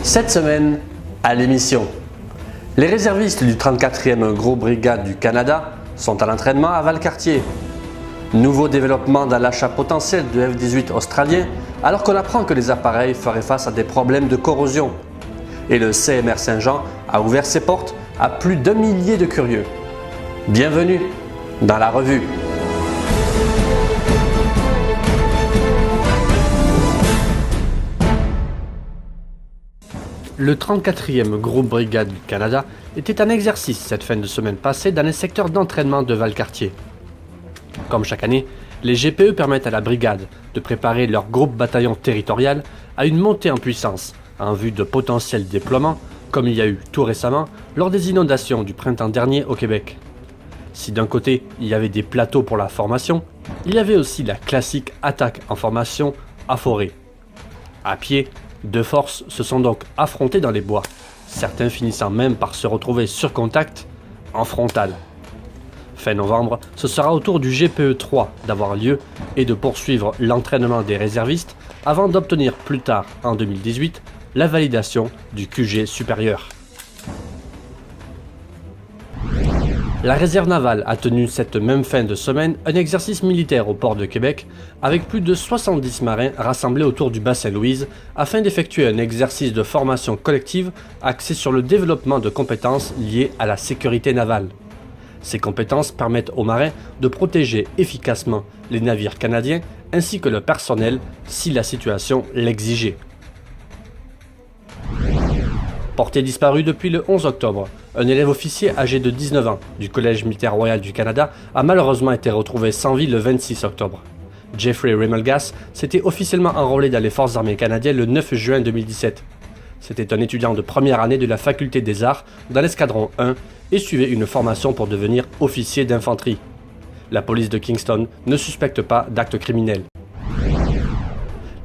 Cette semaine, à l'émission, les réservistes du 34e Gros Brigade du Canada sont à l'entraînement à Valcartier. Nouveau développement dans l'achat potentiel de F-18 australien alors qu'on apprend que les appareils feraient face à des problèmes de corrosion. Et le CMR Saint-Jean a ouvert ses portes à plus d'1 millier de curieux. Bienvenue dans la revue. Le 34e Groupe Brigade du Canada était en exercice cette fin de semaine passée dans les secteurs d'entraînement de Valcartier. Comme chaque année, les GPE permettent à la brigade de préparer leur groupe bataillon territorial à une montée en puissance en vue de potentiels déploiements, comme il y a eu tout récemment lors des inondations du printemps dernier au Québec. Si d'un côté il y avait des plateaux pour la formation, il y avait aussi la classique attaque en formation à forêt. À pied, deux forces se sont donc affrontées dans les bois, certains finissant même par se retrouver sur contact en frontal. Fin novembre, ce sera au tour du GPE 3 d'avoir lieu et de poursuivre l'entraînement des réservistes avant d'obtenir plus tard, en 2018, la validation du QG supérieur. La réserve navale a tenu cette même fin de semaine un exercice militaire au port de Québec avec plus de 70 marins rassemblés autour du bassin Louise afin d'effectuer un exercice de formation collective axé sur le développement de compétences liées à la sécurité navale. Ces compétences permettent aux marins de protéger efficacement les navires canadiens ainsi que le personnel si la situation l'exigeait. Porté disparu depuis le 11 octobre, un élève officier âgé de 19 ans du Collège militaire royal du Canada a malheureusement été retrouvé sans vie le 26 octobre. Jeffrey Remelgas s'était officiellement enrôlé dans les forces armées canadiennes le 9 juin 2017. C'était un étudiant de première année de la faculté des arts dans l'escadron 1 et suivait une formation pour devenir officier d'infanterie. La police de Kingston ne suspecte pas d'actes criminels.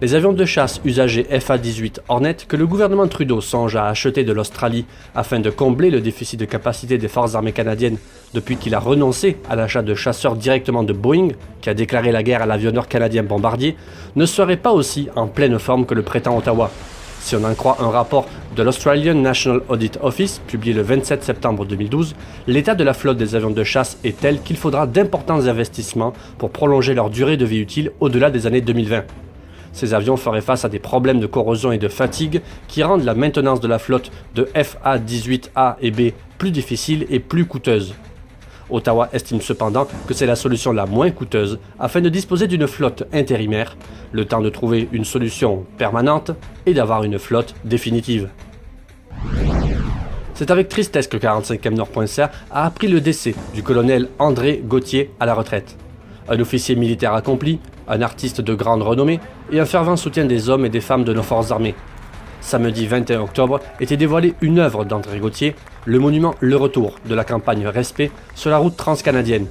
Les avions de chasse usagés FA-18 Hornet que le gouvernement Trudeau songe à acheter de l'Australie afin de combler le déficit de capacité des forces armées canadiennes depuis qu'il a renoncé à l'achat de chasseurs directement de Boeing, qui a déclaré la guerre à l'avionneur canadien Bombardier, ne seraient pas aussi en pleine forme que le prétend Ottawa. Si on en croit un rapport de l'Australian National Audit Office, publié le 27 septembre 2012, l'état de la flotte des avions de chasse est tel qu'il faudra d'importants investissements pour prolonger leur durée de vie utile au-delà des années 2020. Ces avions feraient face à des problèmes de corrosion et de fatigue qui rendent la maintenance de la flotte de FA-18A et B plus difficile et plus coûteuse. Ottawa estime cependant que c'est la solution la moins coûteuse afin de disposer d'une flotte intérimaire, le temps de trouver une solution permanente et d'avoir une flotte définitive. C'est avec tristesse que 45e Nord.ca a appris le décès du colonel André Gauthier à la retraite. Un officier militaire accompli, un artiste de grande renommée et un fervent soutien des hommes et des femmes de nos forces armées. Samedi 21 octobre était dévoilée une œuvre d'André Gauthier, le monument Le Retour de la campagne Respect sur la route transcanadienne.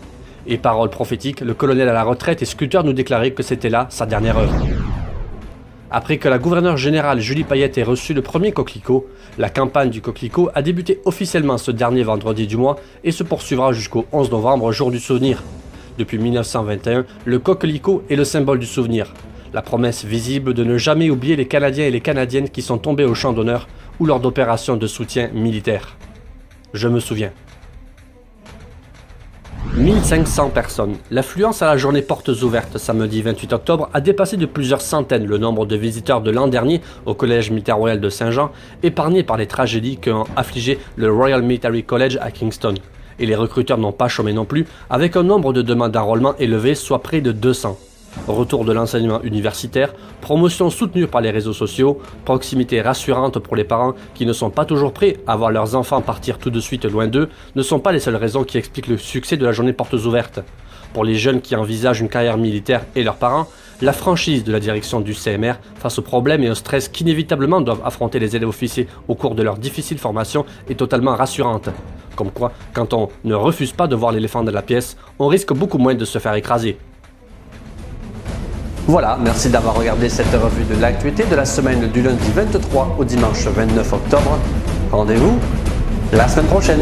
Et parole prophétique, le colonel à la retraite et sculpteur nous déclarait que c'était là sa dernière œuvre. Après que la gouverneure générale Julie Payette ait reçu le premier coquelicot, la campagne du coquelicot a débuté officiellement ce dernier vendredi du mois et se poursuivra jusqu'au 11 novembre, jour du souvenir. Depuis 1921, le coquelicot est le symbole du souvenir, la promesse visible de ne jamais oublier les Canadiens et les Canadiennes qui sont tombés au champ d'honneur ou lors d'opérations de soutien militaire. Je me souviens. 1500 personnes. L'affluence à la journée portes ouvertes samedi 28 octobre a dépassé de plusieurs centaines le nombre de visiteurs de l'an dernier au Collège militaire royal de Saint-Jean, épargné par les tragédies qui ont affligé le Royal Military College à Kingston. Et les recruteurs n'ont pas chômé non plus, avec un nombre de demandes d'enrôlement élevé, soit près de 200. Retour de l'enseignement universitaire, promotion soutenue par les réseaux sociaux, proximité rassurante pour les parents qui ne sont pas toujours prêts à voir leurs enfants partir tout de suite loin d'eux, ne sont pas les seules raisons qui expliquent le succès de la journée portes ouvertes. Pour les jeunes qui envisagent une carrière militaire et leurs parents, la franchise de la direction du CMR face aux problèmes et au stress qu'inévitablement doivent affronter les élèves officiers au cours de leur difficile formation est totalement rassurante. Comme quoi, quand on ne refuse pas de voir l'éléphant dans la pièce, on risque beaucoup moins de se faire écraser. Voilà, merci d'avoir regardé cette revue de l'actualité de la semaine du lundi 23 au dimanche 29 octobre. Rendez-vous la semaine prochaine.